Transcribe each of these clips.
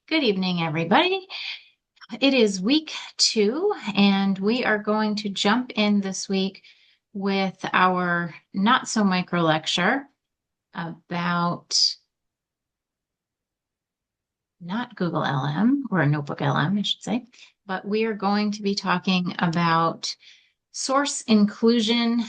Good evening, everybody. It is week 2, and we are going to jump in this week with our not so micro lecture about not Google LM or Notebook LM, I should say, but we are going to be talking about source inclusion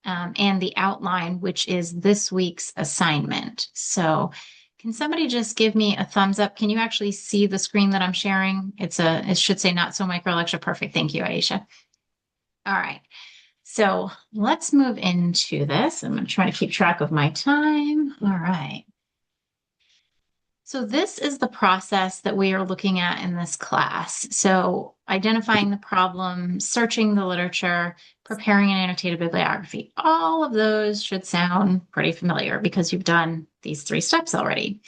and the outline, which is this week's assignment. So can somebody just give me a thumbs up? Can you actually see the screen that I'm sharing? It should say not so micro lecture. Perfect. Thank you, Aisha. All right. So let's move into this. I'm going to try to keep track of my time. All right. So this is the process that we are looking at in this class. So identifying the problem, searching the literature, preparing an annotated bibliography. All of those should sound pretty familiar because you've done these 3 steps already.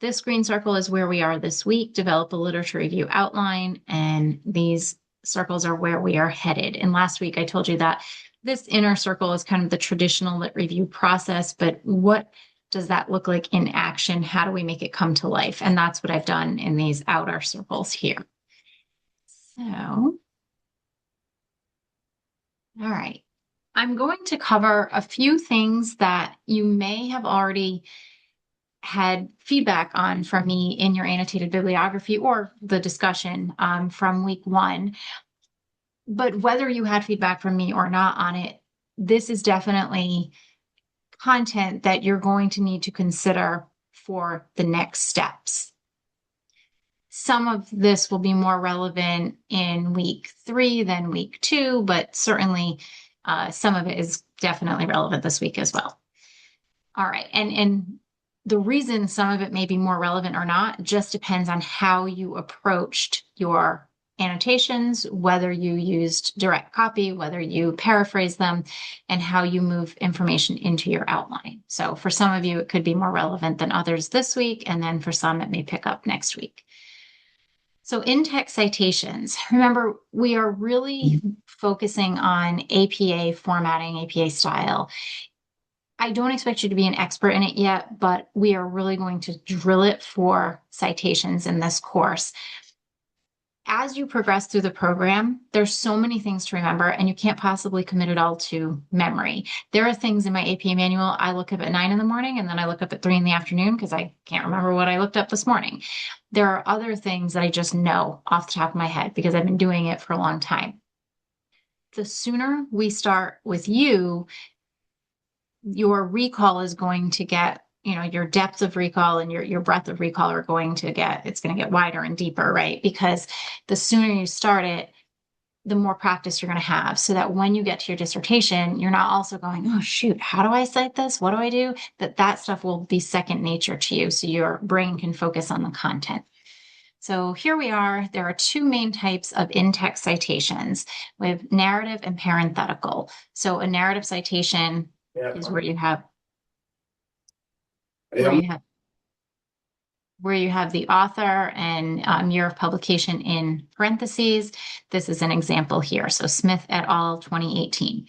This green circle is where we are this week, develop a literature review outline, and these circles are where we are headed. And last week I told you that this inner circle is kind of the traditional lit review process, but what does that look like in action? How do we make it come to life? And that's what I've done in these outer circles here. So, all right. I'm going to cover a few things that you may have already had feedback on from me in your annotated bibliography or the discussion from week 1. But whether you had feedback from me or not on it, this is definitely content that you're going to need to consider for the next steps. Some of this will be more relevant in week 3 than week 2, but certainly some of it is definitely relevant this week as well. All right, and the reason some of it may be more relevant or not just depends on how you approached your annotations, whether you used direct copy, whether you paraphrase them, and how you move information into your outline. So for some of you, it could be more relevant than others this week, and then for some, it may pick up next week. So in-text citations, remember, we are really focusing on APA formatting, APA style. I don't expect you to be an expert in it yet, but we are really going to drill it for citations in this course. As you progress through the program, there's so many things to remember, and you can't possibly commit it all to memory. There are things in my APA manual I look up at 9 in the morning, and then I look up at 3 in the afternoon because I can't remember what I looked up this morning. There are other things that I just know off the top of my head because I've been doing it for a long time. The sooner we start with you, your recall is going to get, your depth of recall and your breadth of recall are going to get wider and deeper, right? Because the sooner you start it, the more practice you're going to have, so that when you get to your dissertation, you're not also going, oh shoot, how do I cite this? What do I do? That stuff will be second nature to you, so your brain can focus on the content. So here we are. There are 2 main types of in-text citations. We have narrative and parenthetical. So a narrative citation is where you have the author and year of publication in parentheses. This is an example here. So Smith et al. 2018.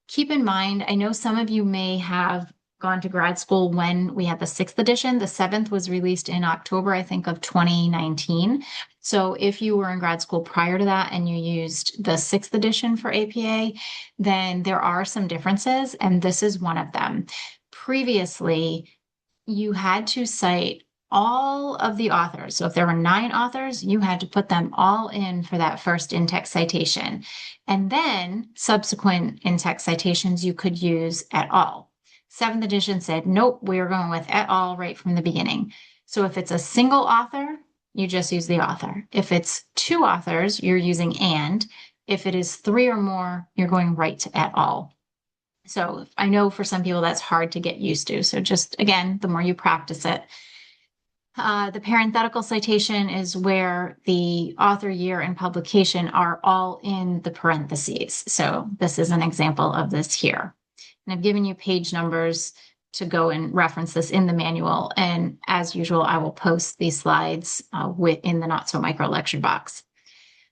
Keep in mind, I know some of you may have gone to grad school when we had the 6th edition. The 7th was released in October, I think, of 2019. So if you were in grad school prior to that and you used the 6th edition for APA, then there are some differences, and this is one of them. Previously, you had to cite all of the authors. So if there were 9 authors, you had to put them all in for that first in-text citation. And then subsequent in-text citations you could use et al. 7th edition said, nope, we're going with et al. Right from the beginning. So if it's a single author, you just use the author. If it's 2 authors, you're using and. If it is 3 or more, you're going right to et al. So I know for some people that's hard to get used to. So just, again, the more you practice it. The parenthetical citation is where the author, year, and publication are all in the parentheses. So this is an example of this here. And I've given you page numbers to go and reference this in the manual. And as usual, I will post these slides in the Not So Micro lecture box.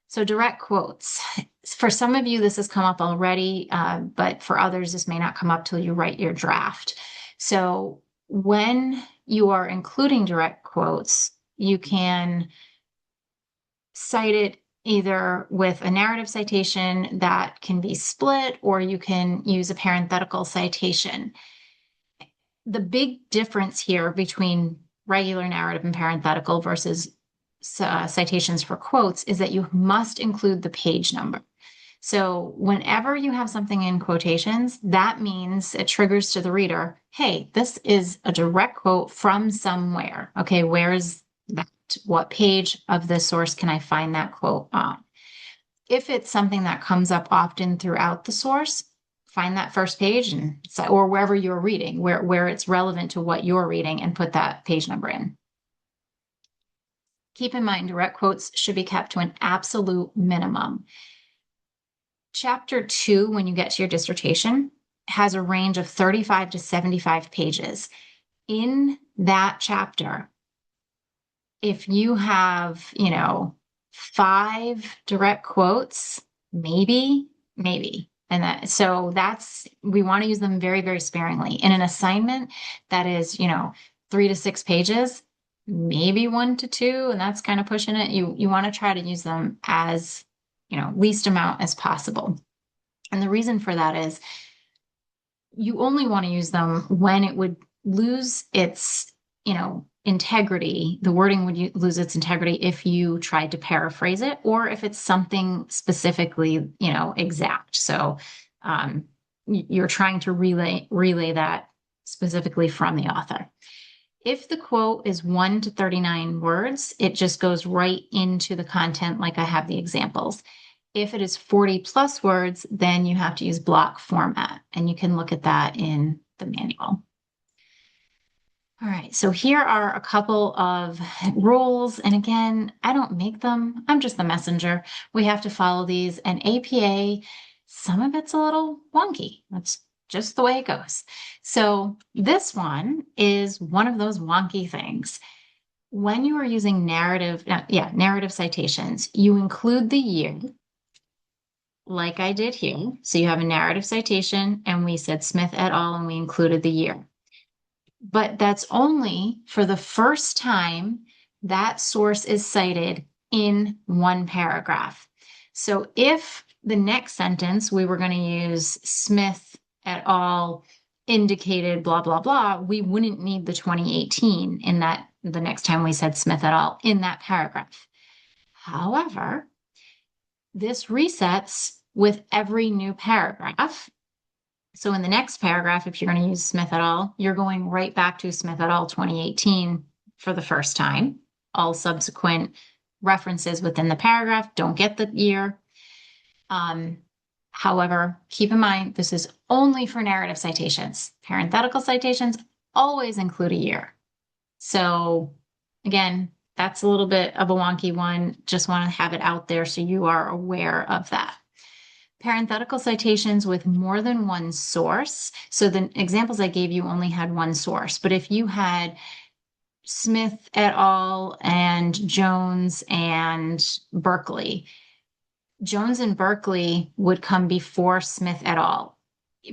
So direct quotes. For some of you, this has come up already, but for others, this may not come up till you write your draft. So when you are including direct quotes, You can cite it either with a narrative citation that can be split, or you can use a parenthetical citation. The big difference here between regular narrative and parenthetical versus citations for quotes is that you must include the page number. So whenever you have something in quotations, that means it triggers to the reader, hey, this is a direct quote from somewhere. Okay, where is that? What page of this source can I find that quote on? If it's something that comes up often throughout the source, find that first page and or wherever you're reading, where it's relevant to what you're reading, and put that page number in. Keep in mind, direct quotes should be kept to an absolute minimum. Chapter 2, when you get to your dissertation, has a range of 35 to 75 pages. In that chapter, if you have, 5 direct quotes, maybe. And we want to use them very, very sparingly. In an assignment that is, 3 to 6 pages, maybe 1 to 2, and that's kind of pushing it. You want to try to use them as, least amount as possible. And the reason for that is you only want to use them when it would lose its, integrity. The wording would lose its integrity if you tried to paraphrase it, or if it's something specifically, exact. So you're trying to relay that specifically from the author. If the quote is 1 to 39 words, it just goes right into the content like I have the examples. If it is 40 plus words, then you have to use block format, and you can look at that in the manual. All right, so here are a couple of rules. And again, I don't make them. I'm just the messenger. We have to follow these. And APA, some of it's a little wonky. That's just the way it goes. So this one is one of those wonky things. When you are using narrative citations, you include the year, like I did here. So you have a narrative citation, and we said Smith et al., and we included the year. But that's only for the first time that source is cited in one paragraph. So if the next sentence we were going to use Smith et al. Indicated blah, blah, blah, we wouldn't need the 2018 in that, the next time we said Smith et al. In that paragraph. However, this resets with every new paragraph. So in the next paragraph, if you're going to use Smith et al., you're going right back to Smith et al. 2018 for the first time. All subsequent references within the paragraph don't get the year. However, keep in mind, this is only for narrative citations. Parenthetical citations always include a year. So again, that's a little bit of a wonky one. Just want to have it out there so you are aware of that. Parenthetical citations with more than one source. So the examples I gave you only had one source, but if you had Smith et al. And Jones and Berkeley, Jones and Berkeley would come before Smith et al.,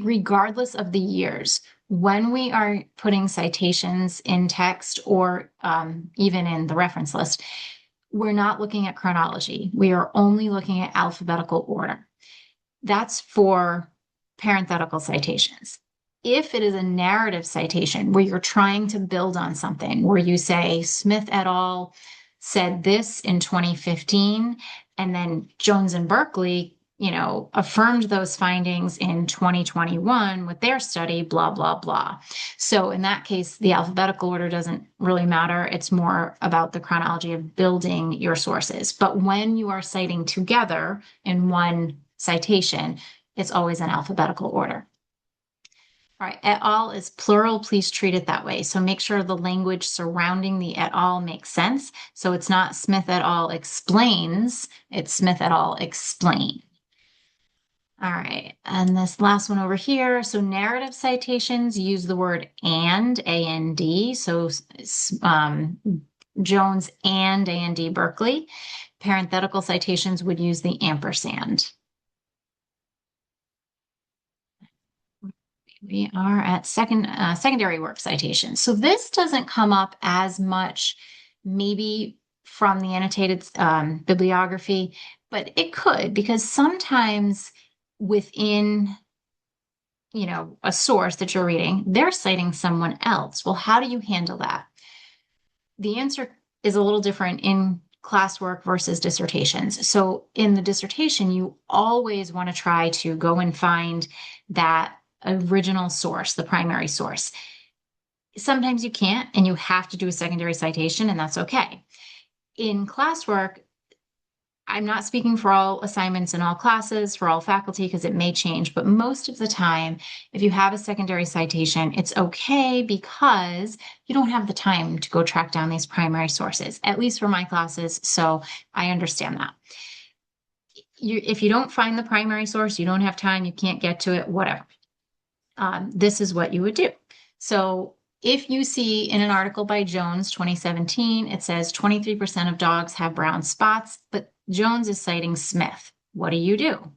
regardless of the years. When we are putting citations in text or even in the reference list, we're not looking at chronology. We are only looking at alphabetical order. That's for parenthetical citations. If it is a narrative citation where you're trying to build on something, where you say Smith et al. Said this in 2015, and then Jones and Berkeley, affirmed those findings in 2021 with their study, blah, blah, blah. So in that case, the alphabetical order doesn't really matter. It's more about the chronology of building your sources. But when you are citing together in one citation, it's always in alphabetical order. All right, et al. Is plural. Please treat it that way. So make sure the language surrounding the et al. Makes sense. So it's not Smith et al. Explains, it's Smith et al. Explain. All right, and this last one over here. So narrative citations use the word and, A-N-D. So Jones and A&D Berkeley. Parenthetical citations would use the ampersand. We are at secondary work citations. So this doesn't come up as much maybe from the annotated bibliography, but it could, because sometimes within, a source that you're reading, they're citing someone else. Well, how do you handle that? The answer is a little different in classwork versus dissertations. So in the dissertation, you always want to try to go and find that original source, the primary source. Sometimes you can't, and you have to do a secondary citation, and that's okay. In classwork, I'm not speaking for all assignments in all classes, for all faculty, because it may change, but most of the time, if you have a secondary citation, it's okay because you don't have the time to go track down these primary sources, at least for my classes. So I understand that. If you don't find the primary source, you don't have time, you can't get to it, whatever. This is what you would do. So if you see in an article by Jones, 2017, it says 23% of dogs have brown spots, but Jones is citing Smith. What do you do?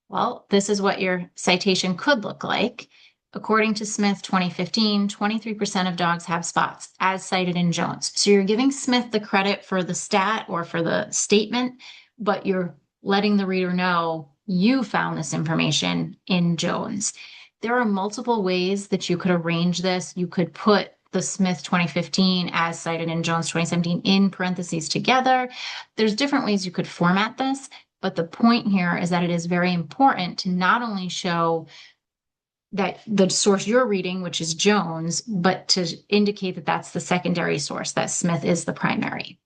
Well, this is what your citation could look like. According to Smith 2015, 23% of dogs have spots, as cited in Jones. So you're giving Smith the credit for the stat or for the statement, but you're letting the reader know you found this information in Jones. There are multiple ways that you could arrange this. You could put the Smith 2015 as cited in Jones 2017 in parentheses together. There's different ways you could format this, but the point here is that it is very important to not only show that the source you're reading, which is Jones, but to indicate that that's the secondary source, that Smith is the primary.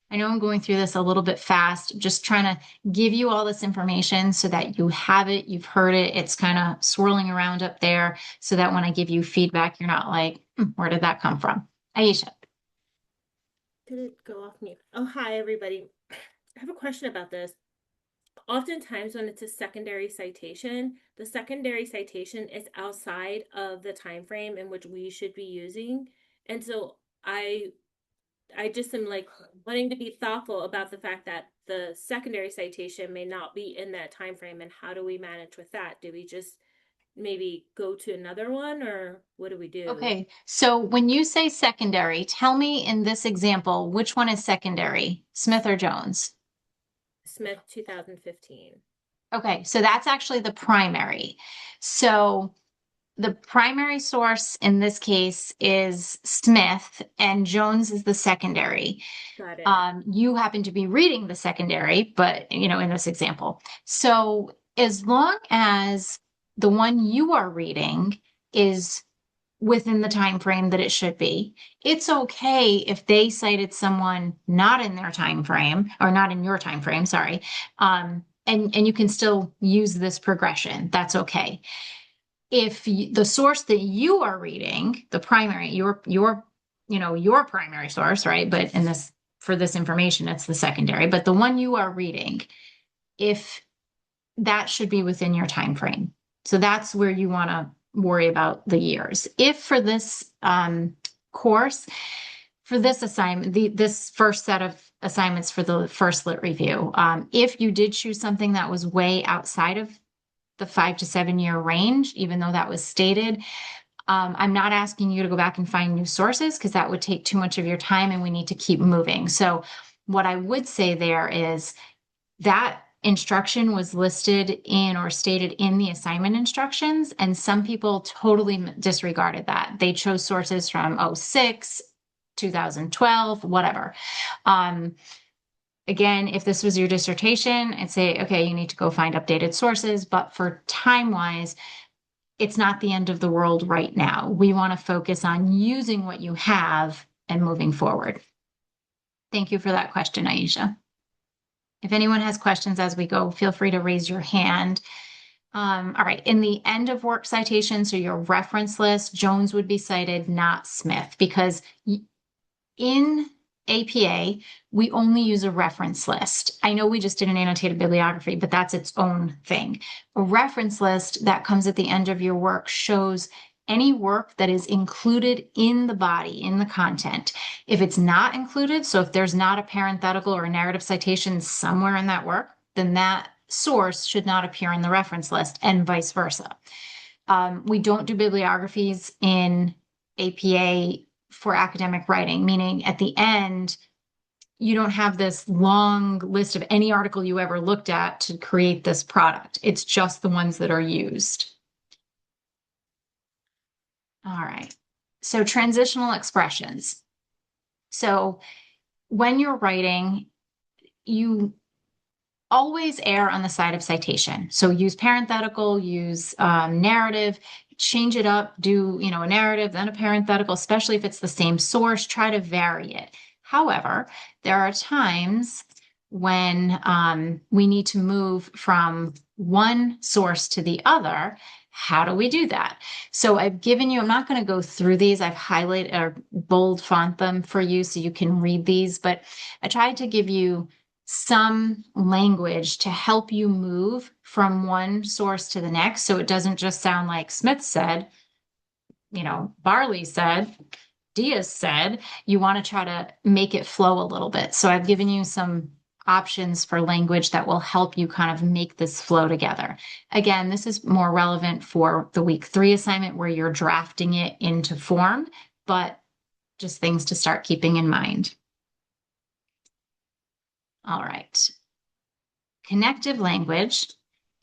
I know I'm going through this a little bit fast, just trying to give you all this information so that you have it, you've heard it, it's kind of swirling around up there so that when I give you feedback, you're not like, where did that come from? Aisha. Did it go off mute? Oh, hi, everybody. I have a question about this. Oftentimes, when it's a secondary citation, the secondary citation is outside of the time frame in which we should be using. And so I just am like wanting to be thoughtful about the fact that the secondary citation may not be in that time frame, and how do we manage with that? Do we just maybe go to another one, or what do we do? Okay, so when you say secondary, tell me in this example, which one is secondary, Smith or Jones? Smith 2015. Okay, so that's actually the primary. So the primary source in this case is Smith, and Jones is the secondary. Got it. You happen to be reading the secondary, but in this example. So as long as the one you are reading is within the time frame that it should be, it's okay if they cited someone not in their time frame or not in your time frame, sorry. And you can still use this progression. That's okay. If the source that you are reading, the primary, your primary source, right? But in this, for this information, it's the secondary, but the one you are reading, if that should be within your time frame. So that's where you want to worry about the years. If for this course, for this assignment, this first set of assignments for the first lit review, if you did choose something that was way outside of the 5 to 7 year range, even though that was stated, I'm not asking you to go back and find new sources because that would take too much of your time and we need to keep moving. So what I would say there is that instruction was listed in or stated in the assignment instructions, and some people totally disregarded that. They chose sources from 06, 2012, whatever. Again, if this was your dissertation, I'd say, okay, you need to go find updated sources, but for time-wise, it's not the end of the world right now. We want to focus on using what you have and moving forward. Thank you for that question, Aisha. If anyone has questions as we go, feel free to raise your hand. All right, in the end of work citation, so your reference list, Jones would be cited, not Smith, because in APA, we only use a reference list. I know we just did an annotated bibliography, but that's its own thing. A reference list that comes at the end of your work shows any work that is included in the body, in the content. If it's not included, so if there's not a parenthetical or a narrative citation somewhere in that work, then that source should not appear in the reference list, and vice versa. We don't do bibliographies in APA for academic writing, meaning at the end, you don't have this long list of any article you ever looked at to create this product. It's just the ones that are used. All right. So transitional expressions. So when you're writing, you always err on the side of citation. So use parenthetical, use narrative, change it up, do, a narrative, then a parenthetical, especially if it's the same source, try to vary it. However, there are times when we need to move from one source to the other. How do we do that? So I've given you, I'm not going to go through these. I've highlighted or bold font them for you so you can read these, but I tried to give you some language to help you move from one source to the next. So it doesn't just sound like Smith said, Barley said, Diaz said. You want to try to make it flow a little bit. So I've given you some options for language that will help you kind of make this flow together. Again, this is more relevant for the week 3 assignment where you're drafting it into form, but just things to start keeping in mind. All right. Connective language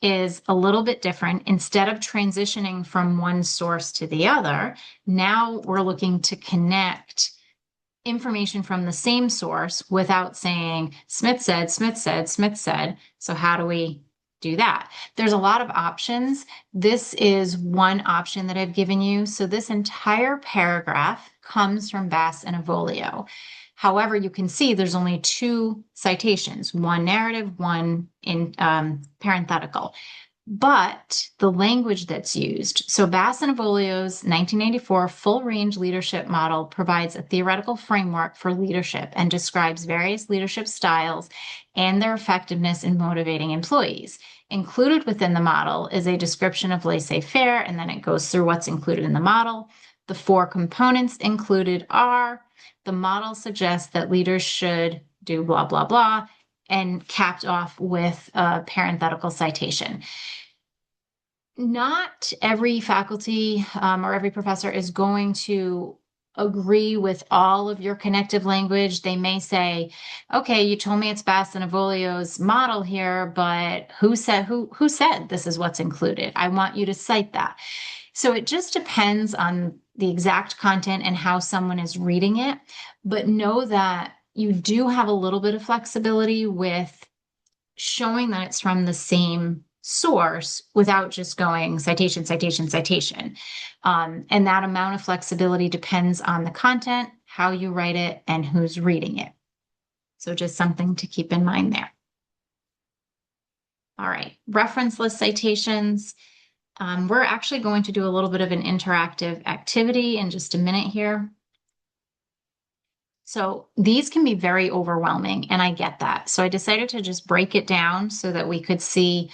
is a little bit different. Instead of transitioning from one source to the other, now we're looking to connect information from the same source without saying Smith said, Smith said, Smith said. So how do we do that? There's a lot of options. This is one option that I've given you. So this entire paragraph comes from Bass and Avolio. However, you can see there's only 2 citations, one narrative, one in parenthetical. But the language that's used, so Bass and Avolio's 1994 full range leadership model provides a theoretical framework for leadership and describes various leadership styles and their effectiveness in motivating employees. Included within the model is a description of laissez-faire, and then it goes through what's included in the model. The 4 components included are the model suggests that leaders should do blah, blah, blah, and capped off with a parenthetical citation. Not every faculty or every professor is going to agree with all of your connective language. They may say, okay, you told me it's Bass and Avolio's model here, but who said this is what's included? I want you to cite that. So it just depends on the exact content and how someone is reading it, but know that you do have a little bit of flexibility with showing that it's from the same source without just going citation, citation, citation. And that amount of flexibility depends on the content, how you write it, and who's reading it. So just something to keep in mind there. All right, reference list citations. We're actually going to do a little bit of an interactive activity in just a minute here. So these can be very overwhelming, and I get that. So I decided to just break it down so that we could see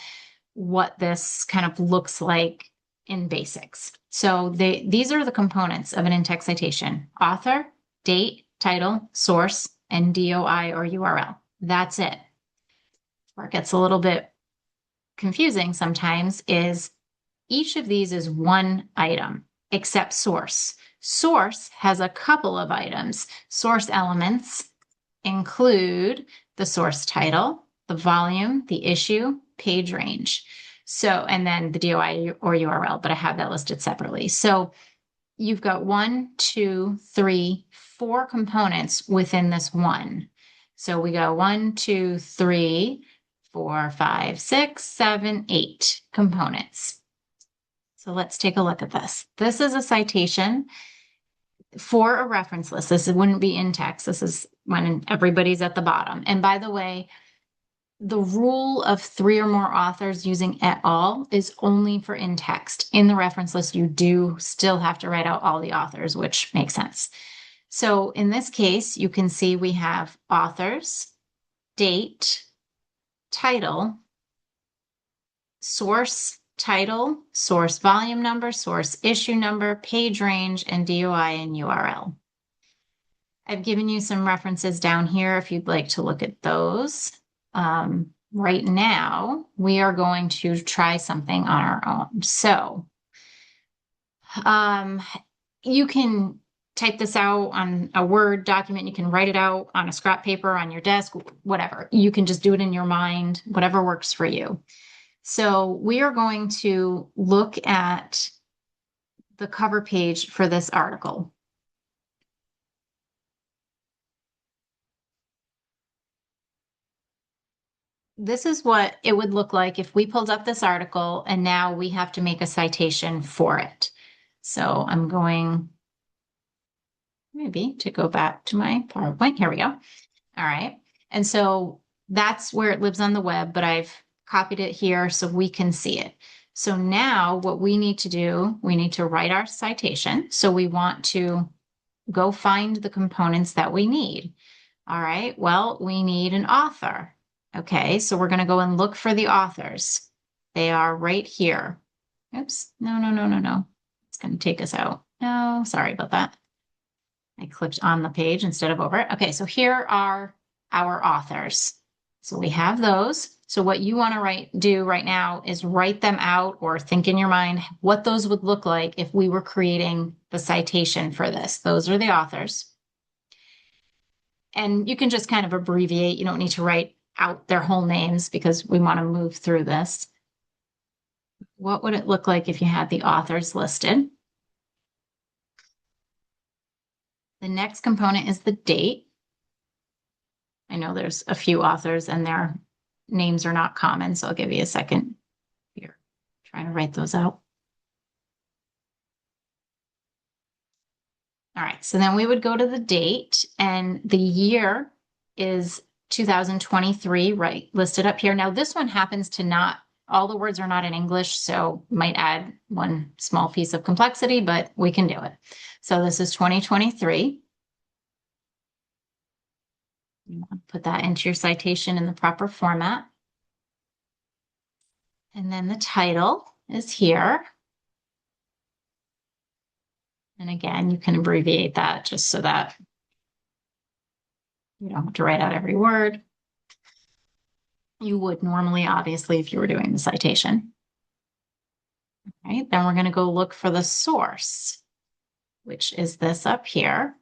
what this kind of looks like in basics. So these are the components of an in-text citation: author, date, title, source, and DOI or URL. That's it. Where it gets a little bit confusing sometimes is each of these is one item, except source. Source has a couple of items. Source elements include the source title, the volume, the issue, page range. So, and then the DOI or URL, but I have that listed separately. So you've got 1, 2, 3, 4 components within this one. So we go 1, 2, 3, 4, 5, 6, 7, 8 components. So let's take a look at this. This is a citation for a reference list. This wouldn't be in text. This is when everybody's at the bottom. And by the way, the rule of 3 or more authors using et al. Is only for in text. In the reference list, you do still have to write out all the authors, which makes sense. So in this case, you can see we have authors, date, title, source title, source volume number, source issue number, page range, and DOI and URL. I've given you some references down here if you'd like to look at those. Right now, we are going to try something on our own. So you can type this out on a Word document. You can write it out on a scrap paper on your desk, whatever. You can just do it in your mind, whatever works for you. So we are going to look at the cover page for this article. This is what it would look like if we pulled up this article and now we have to make a citation for it. So I'm going maybe to go back to my PowerPoint. Here we go. All right. And so that's where it lives on the web, but I've copied it here so we can see it. So now what we need to do, we need to write our citation. So we want to go find the components that we need. All right. Well, we need an author. Okay. So we're going to go and look for the authors. They are right here. Oops. No, no, no, no, no. It's going to take us out. No, sorry about that. I clicked on the page instead of over it. Okay, so here are our authors. So we have those. So what you want to do right now is write them out or think in your mind what those would look like if we were creating the citation for this. Those are the authors. And you can just kind of abbreviate. You don't need to write out their whole names because we want to move through this. What would it look like if you had the authors listed? The next component is the date. I know there's a few authors and their names are not common, so I'll give you a second here. Trying to write those out. All right, so then we would go to the date, and the year is 2023, right, listed up here. Now, this one happens to not, all the words are not in English, so might add one small piece of complexity, but we can do it. So this is 2023. You want to put that into your citation in the proper format. And then the title is here. And again, you can abbreviate that just so that you don't have to write out every word. You would normally, obviously, if you were doing the citation. All right, then we're going to go look for the source, which is this up here.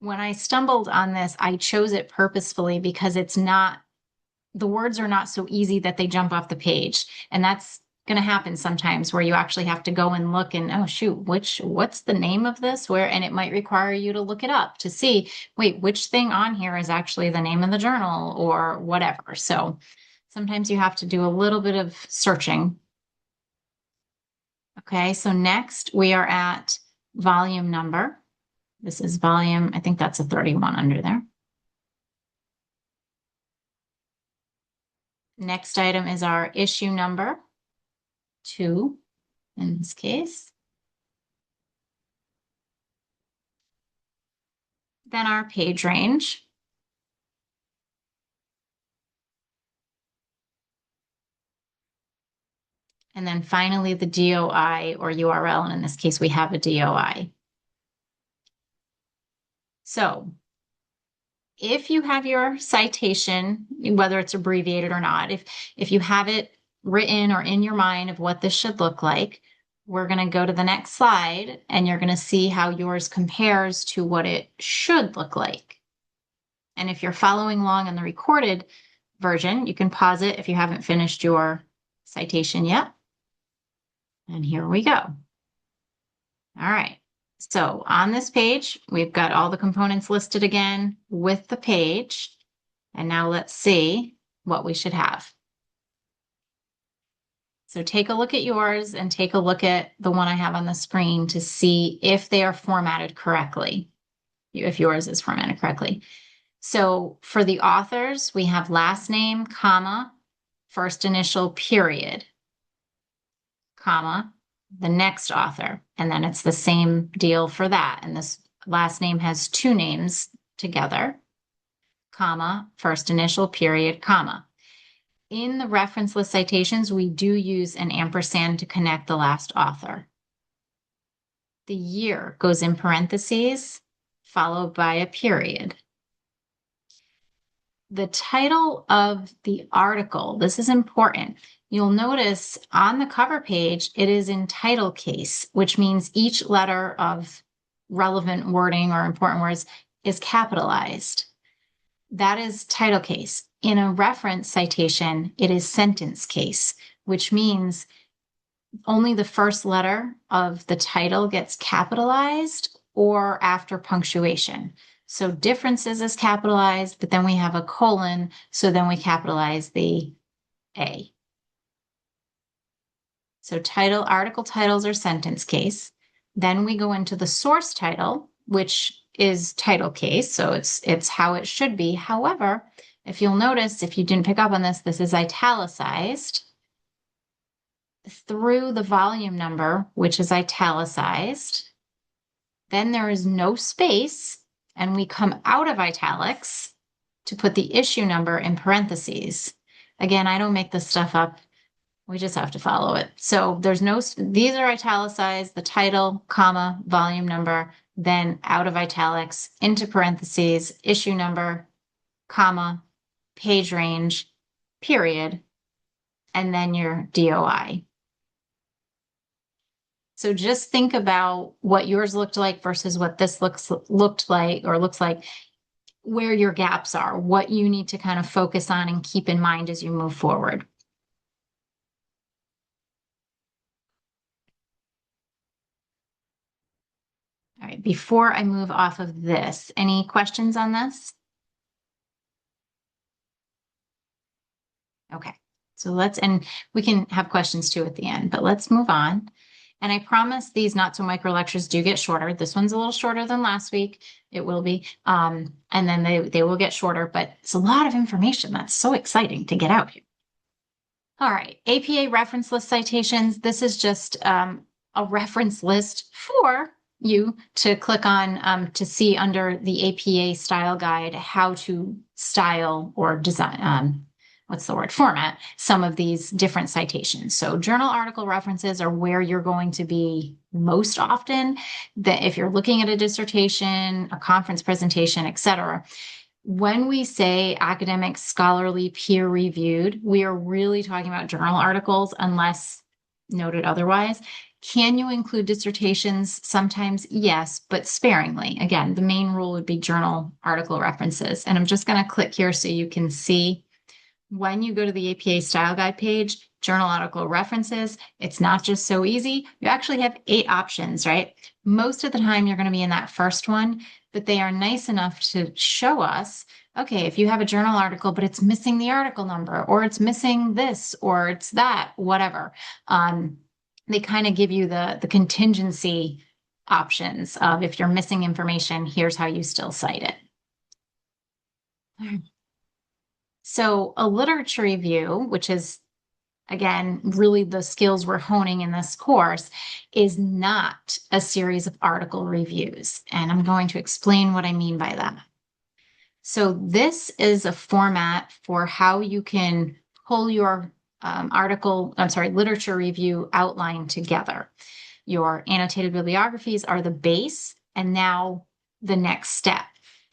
When I stumbled on this, I chose it purposefully because it's not, the words are not so easy that they jump off the page. And that's going to happen sometimes where you actually have to go and look and, oh, shoot, what's the name of this? Where, and it might require you to look it up to see, wait, which thing on here is actually the name of the journal or whatever. So sometimes you have to do a little bit of searching. Okay, so next we are at volume number. This is volume, I think that's a 31 under there. Next item is our issue number, 2 in this case. Then our page range. And then finally the DOI or URL, and in this case we have a DOI. So if you have your citation, whether it's abbreviated or not, if you have it written or in your mind of what this should look like, we're going to go to the next slide and you're going to see how yours compares to what it should look like. And if you're following along in the recorded version, you can pause it if you haven't finished your citation yet. And here we go. All right. So on this page, we've got all the components listed again with the page. And now let's see what we should have. So take a look at yours and take a look at the one I have on the screen to see if they are formatted correctly, if yours is formatted correctly. So for the authors, we have last name, comma, first initial, period, comma, the next author. And then it's the same deal for that. And this last name has two names together, comma, first initial, period, comma. In the reference list citations, we do use an ampersand to connect the last author. The year goes in parentheses, followed by a period. the title of the article, this is important. You'll notice on the cover page, it is in title case, which means each letter of relevant wording or important words is capitalized. That is title case. In a reference citation, it is sentence case, which means only the first letter of the title gets capitalized or after punctuation. So differences is capitalized, but then we have a colon, so then we capitalize the A. So title, article titles are sentence case. Then we go into the source title, which is title case, so it's how it should be. However, if you'll notice, if you didn't pick up on this, this is italicized through the volume number, which is italicized. Then there is no space, and we come out of italics to put the issue number in parentheses. Again, I don't make this stuff up. We just have to follow it. So there's no, these are italicized, the title, comma, volume number, then out of italics, into parentheses, issue number, comma, page range, period, and then your DOI. So just think about what yours looked like versus what this looked like or looks like, where your gaps are, what you need to kind of focus on and keep in mind as you move forward. All right, before I move off of this, any questions on this? Okay, so and we can have questions too at the end, but let's move on. And I promise these not so micro lectures do get shorter. This one's a little shorter than last week. It will be. And then they will get shorter, but it's a lot of information. That's so exciting to get out here. All right, APA reference list citations. This is just a reference list for you to click on to see under the APA style guide how to style or design, what's the word, format some of these different citations. So journal article references are where you're going to be most often. That if you're looking at a dissertation, a conference presentation, etc. When we say academic, scholarly, peer-reviewed, we are really talking about journal articles unless noted otherwise. Can you include dissertations? Sometimes, yes, but sparingly. Again, the main rule would be journal article references. And I'm just going to click here so you can see when you go to the APA style guide page, journal article references, it's not just so easy. You actually have 8 options, right? Most of the time you're going to be in that first one, but they are nice enough to show us, okay, if you have a journal article, but it's missing the article number, or it's missing this, or it's that, whatever. They kind of give you the contingency options of if you're missing information, here's how you still cite it. So a literature review, which is, again, really the skills we're honing in this course, is not a series of article reviews. And I'm going to explain what I mean by that. So this is a format for how you can pull your literature review outline together. Your annotated bibliographies are the base, and now the next step.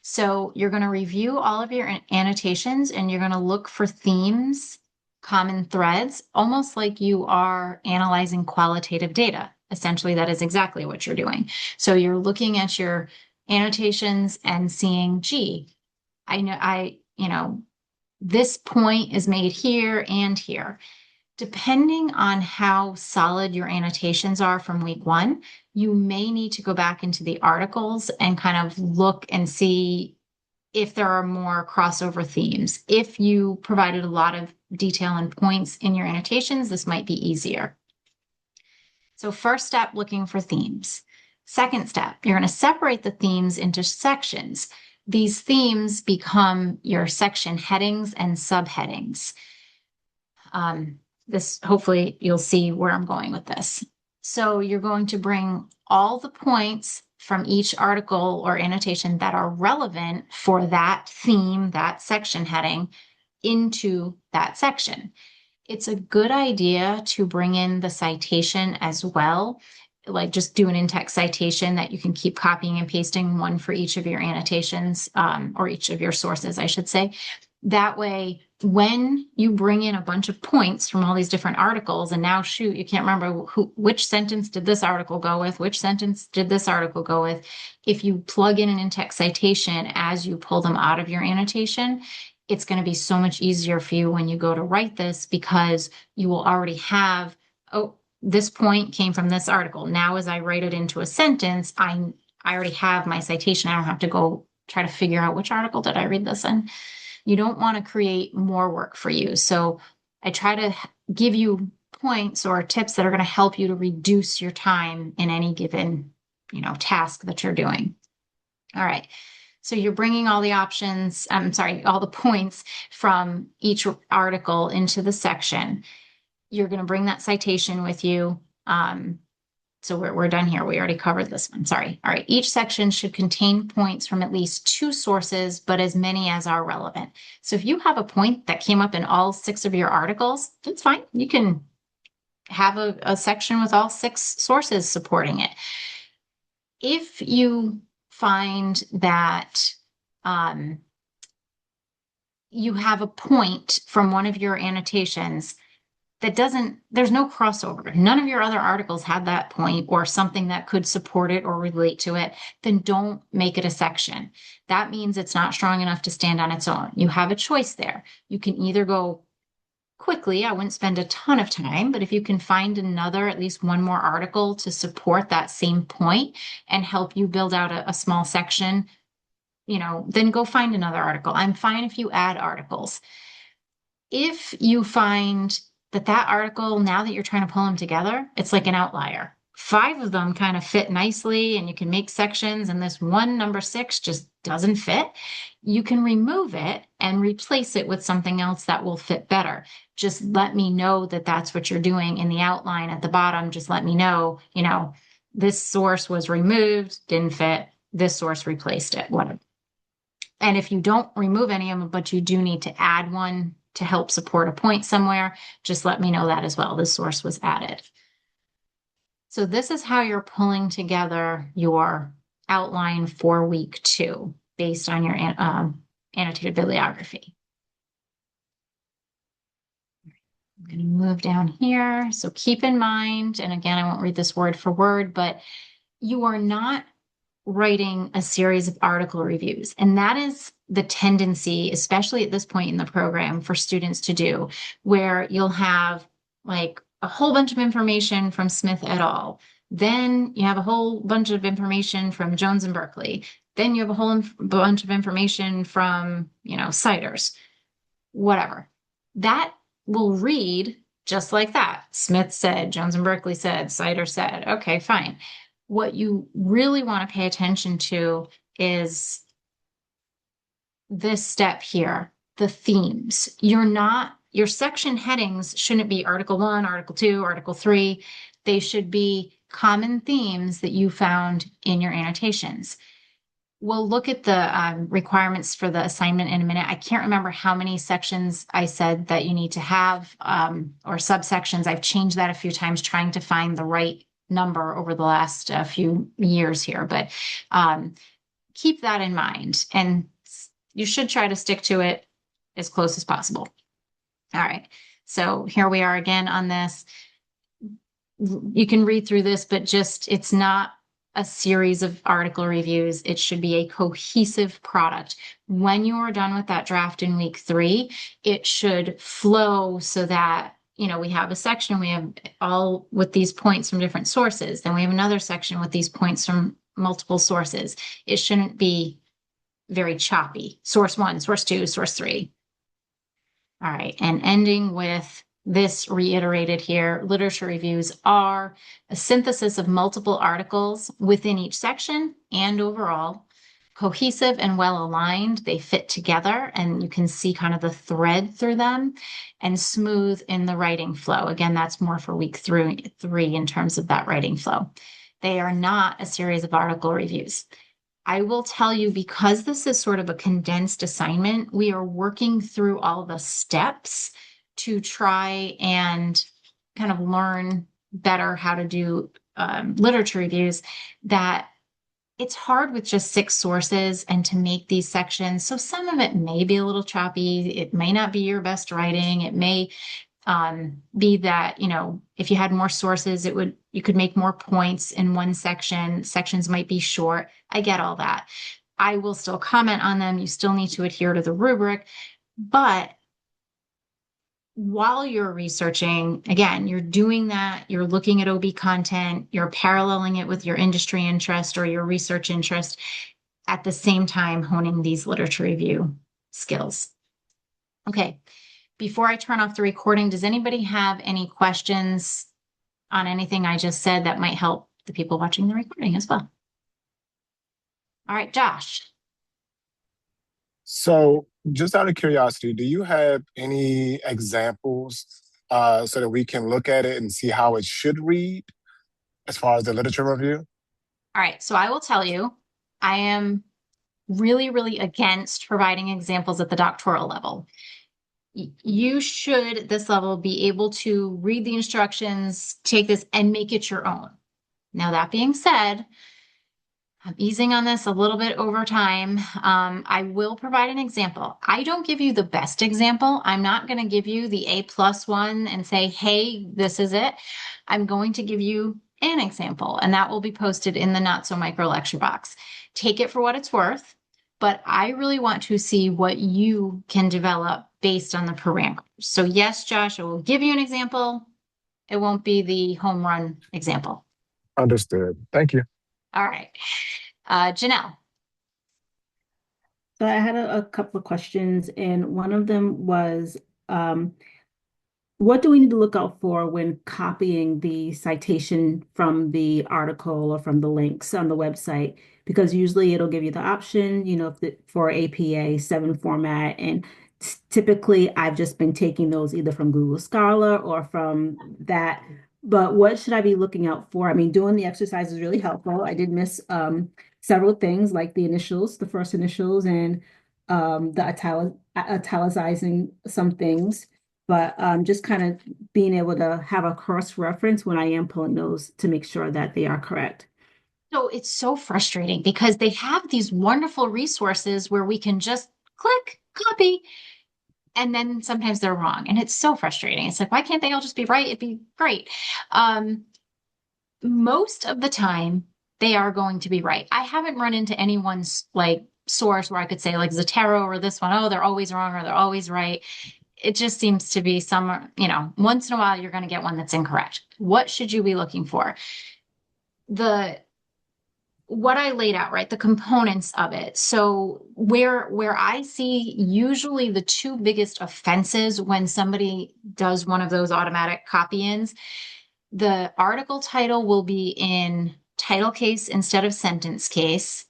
So you're going to review all of your annotations and you're going to look for themes, common threads, almost like you are analyzing qualitative data. Essentially, that is exactly what you're doing. So you're looking at your annotations and seeing, gee, this point is made here and here. Depending on how solid your annotations are from week 1, you may need to go back into the articles and kind of look and see if there are more crossover themes. If you provided a lot of detail and points in your annotations, this might be easier. So first step, looking for themes. Second step, you're going to separate the themes into sections. These themes become your section headings and subheadings. Hopefully you'll see where I'm going with this. So you're going to bring all the points from each article or annotation that are relevant for that theme, that section heading, into that section. It's a good idea to bring in the citation as well, like just do an in-text citation that you can keep copying and pasting, one for each of your annotations, or each of your sources, I should say. That way, when you bring in a bunch of points from all these different articles, and now shoot, you can't remember which sentence did this article go with, which sentence did this article go with. If you plug in an in-text citation as you pull them out of your annotation, it's going to be so much easier for you when you go to write this because you will already have, oh, this point came from this article. Now, as I write it into a sentence, I already have my citation. I don't have to go try to figure out which article did I read this in. You don't want to create more work for you. So I try to give you points or tips that are going to help you to reduce your time in any given, task that you're doing. All right. So you're bringing all the options, I'm sorry, all the points from each article into the section. You're going to bring that citation with you. So we're done here. We already covered this one. Sorry. All right. Each section should contain points from at least 2 sources, but as many as are relevant. So if you have a point that came up in all 6 of your articles, that's fine. You can have a section with all 6 sources supporting it. If you find that you have a point from one of your annotations there's no crossover. None of your other articles had that point or something that could support it or relate to it, then don't make it a section. That means it's not strong enough to stand on its own. You have a choice there. You can either go quickly, I wouldn't spend a ton of time, but if you can find another, at least one more article to support that same point and help you build out a small section, then go find another article. I'm fine if you add articles. If you find that article, now that you're trying to pull them together, it's like an outlier. 5 of them kind of fit nicely and you can make sections, and this one, number 6, just doesn't fit. You can remove it and replace it with something else that will fit better. Just let me know that that's what you're doing in the outline at the bottom. Just let me know, this source was removed, didn't fit. This source replaced it, whatever. And if you don't remove any of them, but you do need to add one to help support a point somewhere, just let me know that as well. This source was added. So this is how you're pulling together your outline for week 2 based on your annotated bibliography. I'm going to move down here. So keep in mind, and again, I won't read this word for word, but you are not writing a series of article reviews. And that is the tendency, especially at this point in the program, for students to do, where you'll have like a whole bunch of information from Smith et al. Then you have a whole bunch of information from Jones and Berkeley. Then you have a whole bunch of information from, citers, whatever. That will read just like that. Smith said, Jones and Berkeley said, Cider said, okay, fine. What you really want to pay attention to is this step here, the themes. Your section headings shouldn't be Article 1, Article 2, Article 3. They should be common themes that you found in your annotations. We'll look at the requirements for the assignment in a minute. I can't remember how many sections I said that you need to have or subsections. I've changed that a few times trying to find the right number over the last few years here, but keep that in mind and you should try to stick to it as close as possible. All right, so here we are again on this. You can read through this, but it's not a series of article reviews. It should be a cohesive product. When you are done with that draft in week 3, it should flow so that we have a section, we have all with these points from different sources. Then we have another section with these points from multiple sources. It shouldn't be very choppy. Source 1, source 2, source 3. All right. And ending with this reiterated here, literature reviews are a synthesis of multiple articles within each section and overall. Cohesive and well aligned, they fit together and you can see kind of the thread through them, and smooth in the writing flow. Again, that's more for week 3 in terms of that writing flow. They are not a series of article reviews. I will tell you, because this is sort of a condensed assignment, we are working through all the steps to try and kind of learn better how to do literature reviews, that it's hard with just six sources and to make these sections. So some of it may be a little choppy. It may not be your best writing. It may be that, if you had more sources, you could make more points in one section. Sections might be short. I get all that. I will still comment on them. You still need to adhere to the rubric. But while you're researching, again, you're doing that, you're looking at OB content, you're paralleling it with your industry interest or your research interest, at the same time honing these literature review skills. Okay, before I turn off the recording, does anybody have any questions on anything I just said that might help the people watching the recording as well? All right, Josh. So, just out of curiosity, do you have any examples so that we can look at it and see how it should read as far as the literature review? All right, so I will tell you, I am really, really against providing examples at the doctoral level. You should, at this level, be able to read the instructions, take this, and make it your own. Now, that being said, I'm easing on this a little bit over time. I will provide an example. I don't give you the best example. I'm not going to give you the A+ one and say, hey, this is it. I'm going to give you an example, and that will be posted in the Not So Micro lecture box. Take it for what it's worth, but I really want to see what you can develop based on the parameters. So yes, Josh, I will give you an example. It won't be the home run example. Understood. Thank you. All right. Janelle. So I had a couple of questions, and one of them was, um, what do we need to look out for when copying the citation from the article or from the links on the website? Because usually it'll give you the option, for APA 7 format. And typically I've just been taking those either from Google Scholar or from that. But what should I be looking out for? I mean, doing the exercise is really helpful. I did miss several things like the initials, the first initials, and the italicizing some things, but just kind of being able to have a cross reference when I am pulling those to make sure that they are correct. So it's so frustrating because they have these wonderful resources where we can just click, copy, and then sometimes they're wrong. And it's so frustrating. It's like, why can't they all just be right? It'd be great. Most of the time, they are going to be right. I haven't run into anyone's like source where I could say like Zotero or this one, oh, they're always wrong or they're always right. It just seems to be some, once in a while you're going to get one that's incorrect. What should you be looking for? What I laid out, right? The components of it. So where I see usually the two biggest offenses when somebody does one of those automatic copy-ins, the article title will be in title case instead of sentence case,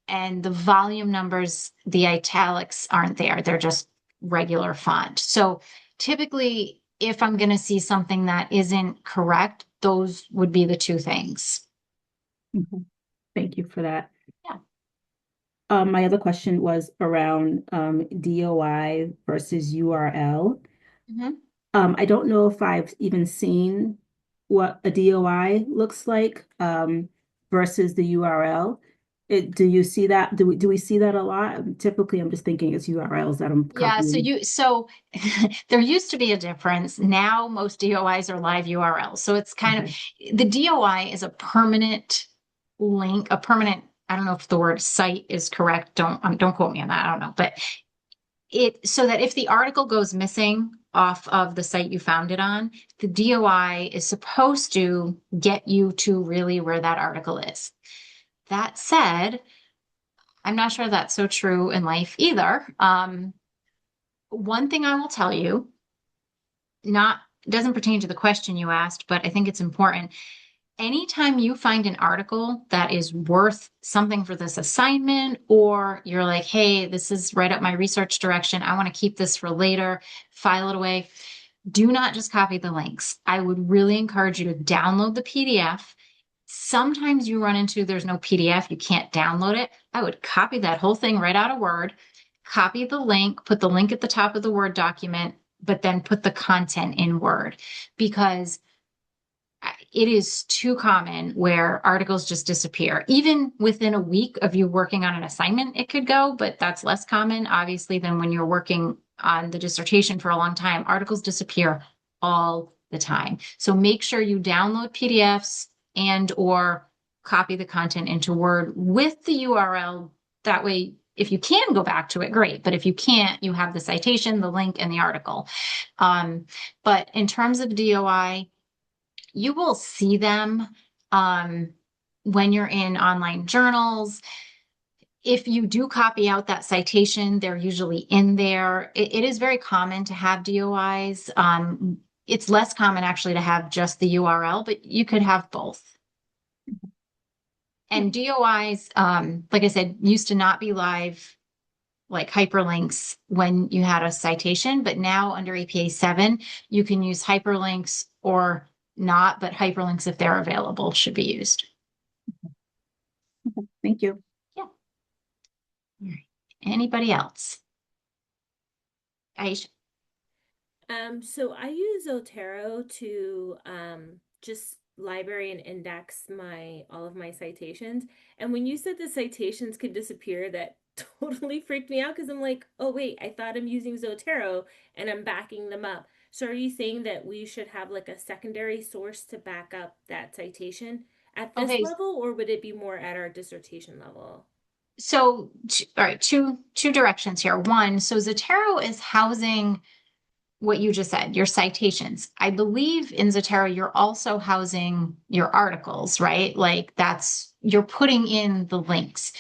and the volume numbers, the italics aren't there. They're just regular font. So typically, if I'm going to see something that isn't correct, those would be the two things. Mhm. Thank you for that. Yeah. My other question was around DOI versus URL. Mhm. I don't know if I've even seen what a DOI looks like versus the URL. Do you see that? Do we see that a lot? Typically, I'm just thinking it's URLs that I'm Yeah, copying. so there used to be a difference. Now most DOIs are live URLs. So it's kind Okay. of the DOI is a permanent link, a permanent, I don't know if the word site is correct. Don't quote me on that. I don't know. But so that if the article goes missing off of the site you found it on, the DOI is supposed to get you to really where that article is. That said, I'm not sure that's so true in life either. One thing I will tell you, not doesn't pertain to the question you asked, but I think it's important. Anytime you find an article that is worth something for this assignment, or you're like, hey, this is right up my research direction, I want to keep this for later, file it away, do not just copy the links. I would really encourage you to download the PDF. Sometimes you run into there's no PDF, you can't download it. I would copy that whole thing right out of Word, copy the link, put the link at the top of the Word document, but then put the content in Word because it is too common where articles just disappear. Even within a week of you working on an assignment, it could go, but that's less common, obviously, than when you're working on the dissertation for a long time. Articles disappear all the time. So make sure you download PDFs and or copy the content into Word with the URL. That way, if you can go back to it, great. But if you can't, you have the citation, the link, and the article. But in terms of DOI, you will see them when you're in online journals. If you do copy out that citation, they're usually in there. It is very common to have DOIs. It's less common actually to have just the URL, but you could have both. And DOIs, like I said, used to not be live like hyperlinks when you had a citation, but now under APA 7, you can use hyperlinks or not, but hyperlinks, if they're available, should be used. Thank you. Yeah. All right. Anybody else? Aisha? So I use Zotero to just library and index all of my citations. And when you said the citations could disappear, that totally freaked me out because I'm like, oh wait, I thought I'm using Zotero and I'm backing them up. So are you saying that we should have like a secondary source to back up that citation at this Okay, level, or would it be more at our dissertation level? so all right, two directions here. One, so Zotero is housing what you just said, your citations. I believe in Zotero, you're also housing your articles, right? Like you're putting in the links.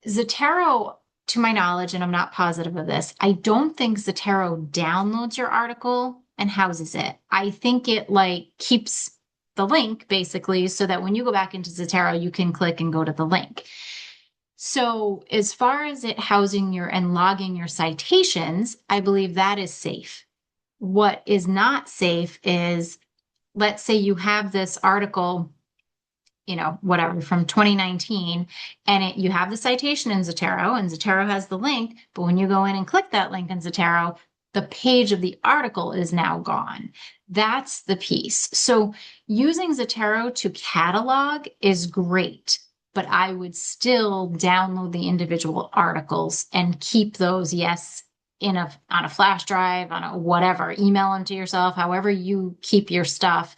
Zotero, to my knowledge, and I'm not positive of this, I don't think Zotero downloads your article and houses it. I think it like keeps the link basically so that when you go back into Zotero, you can click and go to the link. So as far as it housing your and logging your citations, I believe that is safe. What is not safe is, let's say you have this article, whatever, from 2019, and you have the citation in Zotero, and Zotero has the link, but when you go in and click that link in Zotero, the page of the article is now gone. That's the piece. So using Zotero to catalog is great, but I would still download the individual articles and keep those, yes, on a flash drive, on a whatever, email them to yourself, however you keep your stuff.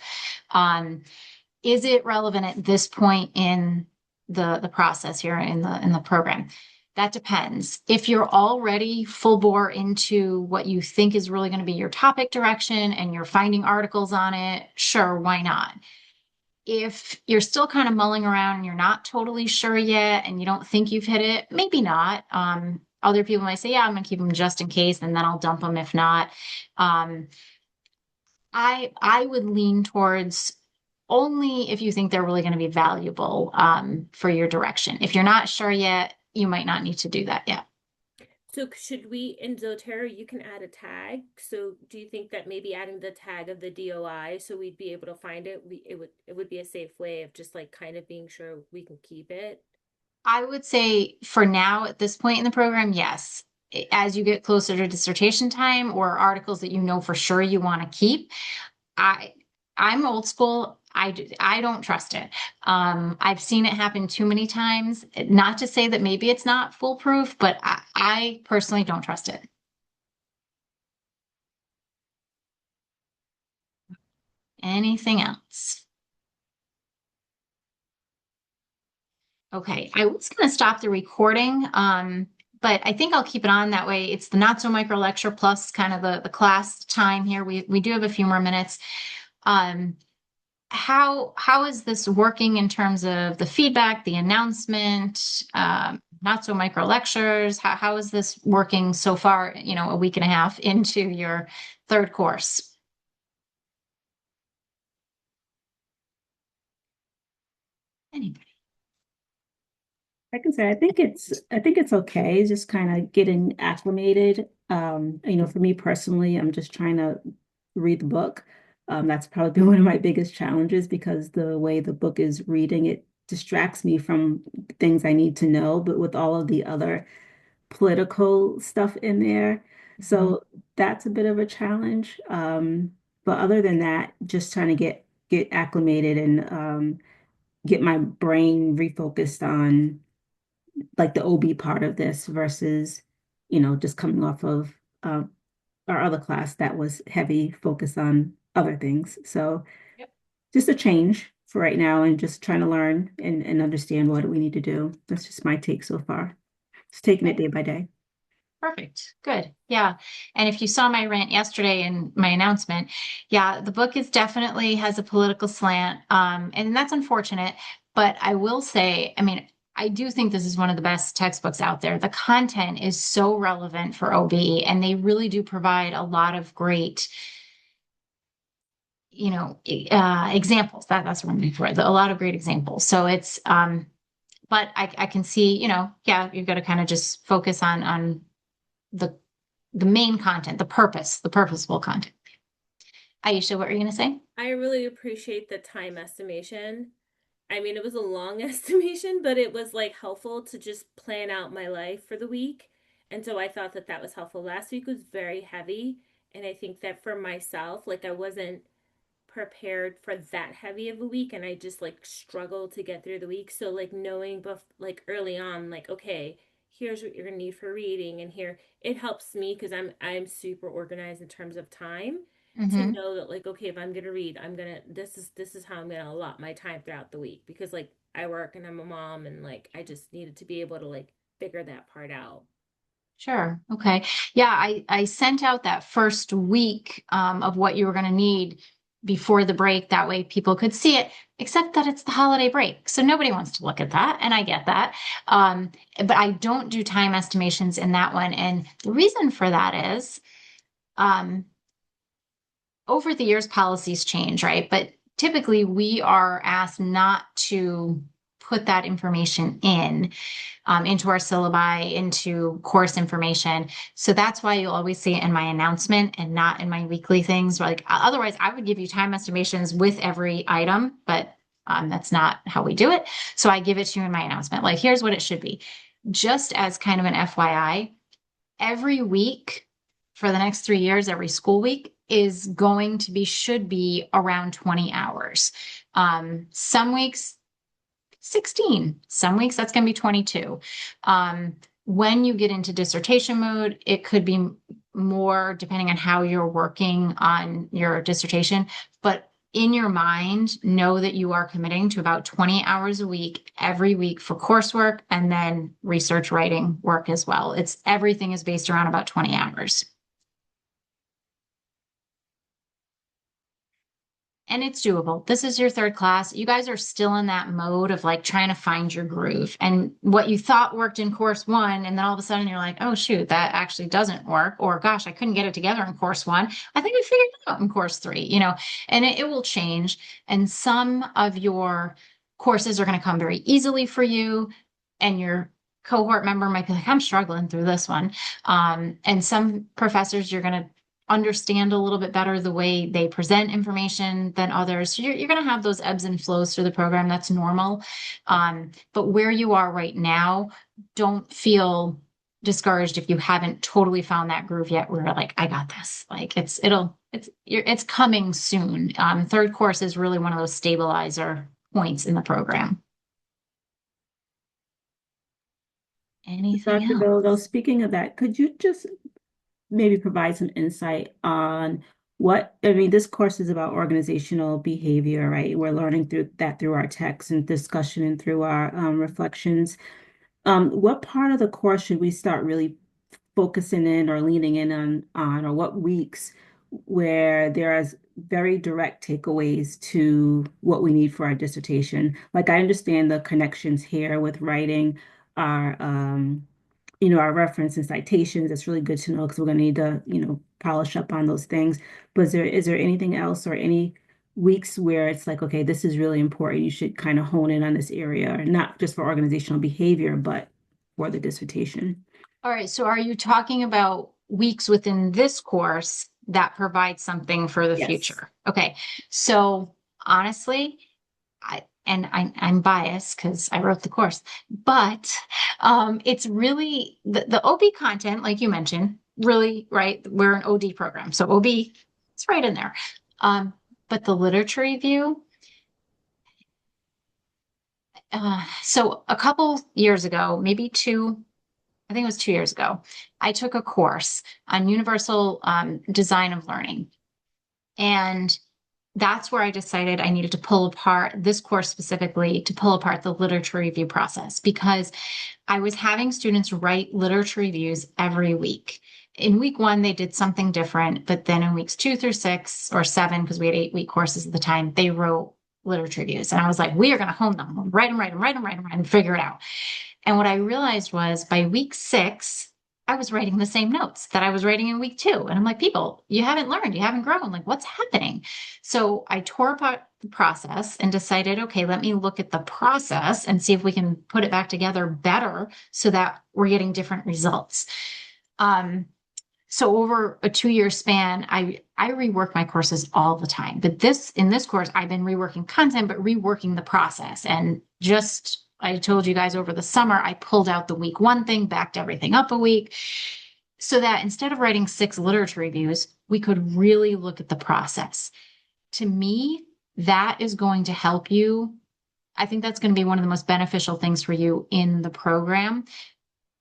Is it relevant at this point in the process here in the program? That depends. If you're already full bore into what you think is really going to be your topic direction and you're finding articles on it, sure, why not? If you're still kind of mulling around and you're not totally sure yet and you don't think you've hit it, maybe not. Other people might say, yeah, I'm going to keep them just in case, and then I'll dump them if not. I would lean towards only if you think they're really going to be valuable for your direction. If you're not sure yet, you might not need to do that yet. So should we, in Zotero, you can add a tag. So do you think that maybe adding the tag of the DOI so we'd be able to find it, it would be a safe way of just like kind of being sure we can keep it? I would say for now, at this point in the program, yes. As you get closer to dissertation time or articles that you know for sure you want to keep, I I'm old school. I don't trust it. I've seen it happen too many times. Not to say that maybe it's not foolproof, but I personally don't trust it. Anything else? Okay, I was going to stop the recording, but I think I'll keep it on that way. It's the not so micro lecture plus kind of the class time here. We do have a few more minutes. Um, how is this working in terms of the feedback, the announcement, not so micro lectures? How is this working so far, a week and a half into your third course? Anybody? I can say I think it's okay, just kind of getting acclimated. For me personally, I'm just trying to read the book. That's probably one of my biggest challenges because the way the book is reading, it distracts me from things I need to know, but with all of the other political stuff in there. Mhm. So that's a bit of a challenge. But other than that, just trying to get get acclimated and get my brain refocused on like the OB part of this versus, just coming off of uh, our other class that was heavy focus on other things. So Yep. just a change for right now and just trying to learn and understand what we need to do. That's just my take so far. Just taking it Okay. day by day. Perfect. Good. Yeah. And if you saw my rant yesterday and my announcement, yeah, the book is definitely has a political slant. And that's unfortunate. But I will say, I mean, I do think this is one of the best textbooks out there. The content is so relevant for OB, and they really do provide a lot of great, examples. That's what I'm looking for. A lot of great examples. So it's, but I can see, yeah, you've got to kind of just focus on the the main content, the purposeful content. Aisha, what were you going to say? I really appreciate the time estimation. I mean, it was a long estimation, but it was like helpful to just plan out my life for the week. And so I thought that that was helpful. Last week was very heavy. And I think that for myself, like I wasn't prepared for that heavy of a week and I just like struggled to get through the week. So like knowing like early on, like, okay, here's what you're gonna need for reading and here it helps me because I'm super organized in terms of time to Mm-hmm. know that like, okay, if I'm gonna read, I'm gonna this is how I'm gonna allot my time throughout the week because like I work and I'm a mom and like I just needed to be able to like figure that part out. Sure. Okay. Yeah, I sent out that first week of what you were going to need before the break. That way people could see it, except that it's the holiday break. So nobody wants to look at that. And I get that. But I don't do time estimations in that one. And the reason for that is um, over the years, policies change, right? But typically we are asked not to put that information into our syllabi, into course information. So that's why you'll always see it in my announcement and not in my weekly things. Like otherwise, I would give you time estimations with every item, but that's not how we do it. So I give it to you in my announcement. Like, here's what it should be. Just as kind of an FYI, every week for the next 3 years, every school week is going to be, should be around 20 hours. Some weeks 16. Some weeks that's going to be 22. When you get into dissertation mode, it could be more depending on how you're working on your dissertation. But in your mind, know that you are committing to about 20 hours a week every week for coursework and then research writing work as well. It's everything is based around about 20 hours. And it's doable. This is your third class. You guys are still in that mode of like trying to find your groove. And what you thought worked in course one, and then all of a sudden you're like, oh, shoot, that actually doesn't work. Or gosh, I couldn't get it together in course one. I think we figured it out in course three, and it will change. And some of your courses are going to come very easily for you. And your cohort member might be like, I'm struggling through this one. And some professors you're going to understand a little bit better the way they present information than others. So you're going to have those ebbs and flows through the program. That's normal. But where you are right now, don't feel discouraged if you haven't totally found that groove yet. Where you're like, I got this. Like it's coming soon. Third course is really one of those stabilizer points in the program. Anything Dr. else? Bill, speaking of that, could you just maybe provide some insight on I mean, this course is about organizational behavior, right? We're learning through our text and discussion and through our reflections. What part of the course should we start really focusing in or leaning in on or what weeks where there is very direct takeaways to what we need for our dissertation? Like I understand the connections here with writing our our reference and citations. It's really good to know because we're going to need to, polish up on those things. But is there anything else or any weeks where it's like, okay, this is really important. You should kind of hone in on this area, not just for organizational behavior, but for the dissertation. All right, so are you talking about weeks within this course that provide something for the Yes. future? Okay, so honestly, I'm biased because I wrote the course, but it's really the OB content, like you mentioned, really, right? We're an OD program, so OB, it's right in there. Um, but the literature review, so a couple years ago, maybe two, I think it was 2 years ago, I took a course on universal design of learning. And that's where I decided I needed to pull apart this course specifically to pull apart the literature review process because I was having students write literature reviews every week. In week one, they did something different, but then in weeks 2 through 6 or 7, because we had 8-week courses at the time, they wrote literature reviews. And I was like, we are going to hone them, write them, write them, write them, write them, and figure it out. And what I realized was by week 6, I was writing the same notes that I was writing in week 2. And I'm like, people, you haven't learned, you haven't grown. Like, what's happening? So I tore apart the process and decided, okay, let me look at the process and see if we can put it back together better so that we're getting different results. So over a 2-year span, I rework my courses all the time. But in this course, I've been reworking content, but reworking the process. And just I told you guys over the summer, I pulled out the week 1 thing, backed everything up a week, so that instead of writing 6 literature reviews, we could really look at the process. To me, that is going to help you. I think that's going to be one of the most beneficial things for you in the program,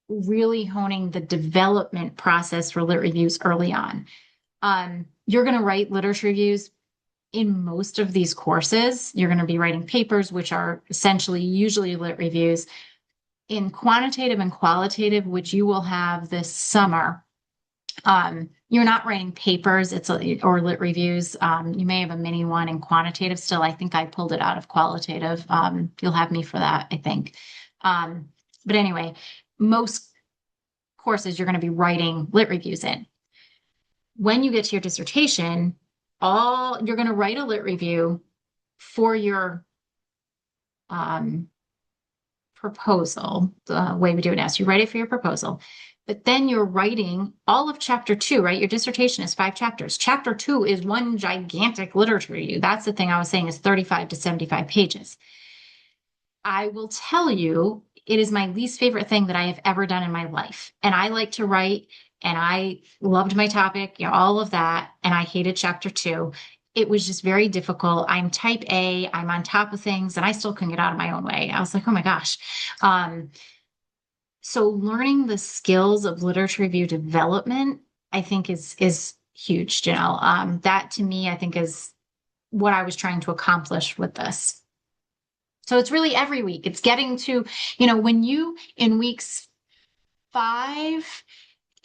really honing the development process for lit reviews early on. You're going to write literature reviews in most of these courses. You're going to be writing papers, which are essentially usually lit reviews. In quantitative and qualitative, which you will have this summer, you're not writing papers or lit reviews. You may have a mini one in quantitative still. I think I pulled it out of qualitative. You'll have me for that, I think. But anyway, most courses you're going to be writing lit reviews in. When you get to your dissertation, you're going to write a lit review for your proposal. The way we do it now, so you write it for your proposal, but then you're writing all of chapter 2, right? Your dissertation is 5 chapters. Chapter 2 is one gigantic literature review. That's the thing I was saying is 35 to 75 pages. I will tell you, it is my least favorite thing that I have ever done in my life. And I like to write, and I loved my topic, all of that. And I hated chapter 2. It was just very difficult. I'm type A, I'm on top of things, and I still couldn't get out of my own way. I was like, oh my gosh. So learning the skills of literature review development, I think is huge, Janelle. That to me, I think is what I was trying to accomplish with this. So it's really every week. It's getting to, when you in weeks 5,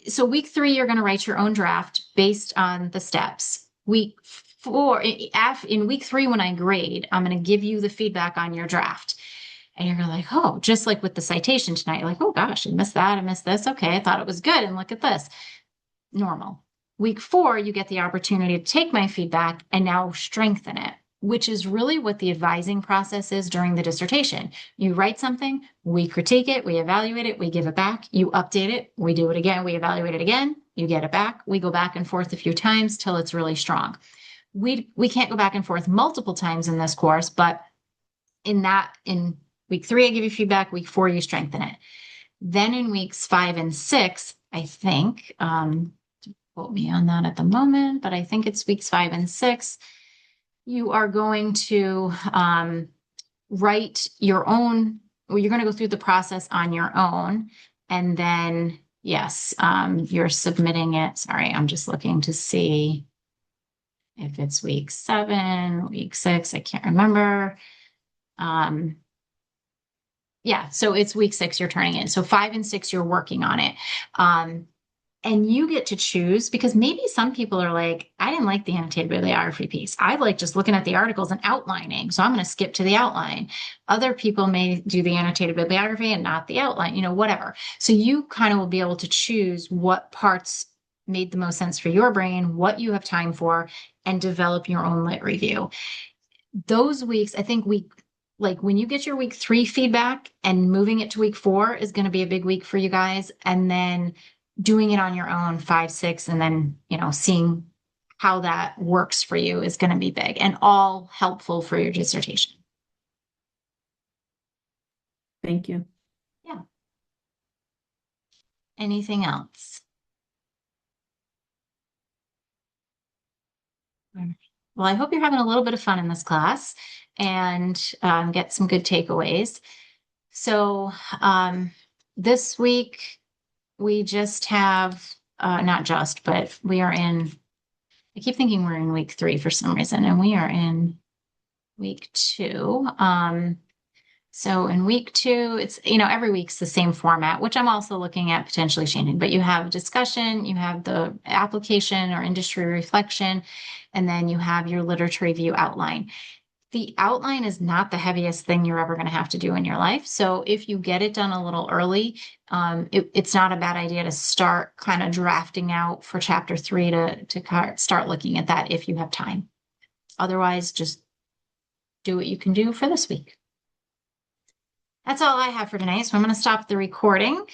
so week 3, you're going to write your own draft based on the steps. Week 4, in week 3, when I grade, I'm going to give you the feedback on your draft. And you're like, oh, just like with the citation tonight, you're like, oh gosh, I missed that. I missed this. Okay, I thought it was good. And look at this. Normal. Week 4, you get the opportunity to take my feedback and now strengthen it, which is really what the advising process is during the dissertation. You write something, we critique it, we evaluate it, we give it back, you update it, we do it again, we evaluate it again, you get it back, we go back and forth a few times till it's really strong. We can't go back and forth multiple times in this course, but in week 3, I give you feedback, week 4, you strengthen it. Then in weeks 5 and 6, I think, quote me on that at the moment, but I think it's weeks 5 and 6, you are going to write your own, or you're going to go through the process on your own. And then, yes, you're submitting it. Sorry, I'm just looking to see if it's week 7, week 6, I can't remember. Yeah, so it's week 6 you're turning in. So 5 and 6, you're working on it. And you get to choose, because maybe some people are like, I didn't like the annotated bibliography piece. I like just looking at the articles and outlining. So I'm going to skip to the outline. Other people may do the annotated bibliography and not the outline, whatever. So you kind of will be able to choose what parts made the most sense for your brain, what you have time for, and develop your own lit review. Those weeks, I think when you get your week 3 feedback and moving it to week 4 is going to be a big week for you guys. And then doing it on your own 5, 6, and then, seeing how that works for you is going to be big and all helpful for your dissertation. Thank you. Yeah. Anything else? Well, I hope you're having a little bit of fun in this class and get some good takeaways. So this week we just have, not just, but we are in, I keep thinking we're in week 3 for some reason, and we are in week 2. So in week 2, it's, every week's the same format, which I'm also looking at potentially changing, but you have discussion, you have the application or industry reflection, and then you have your literature review outline. The outline is not the heaviest thing you're ever going to have to do in your life. So if you get it done a little early, it's not a bad idea to start kind of drafting out for chapter 3 to start looking at that if you have time. Otherwise, just do what you can do for this week. That's all I have for tonight. So I'm going to stop the recording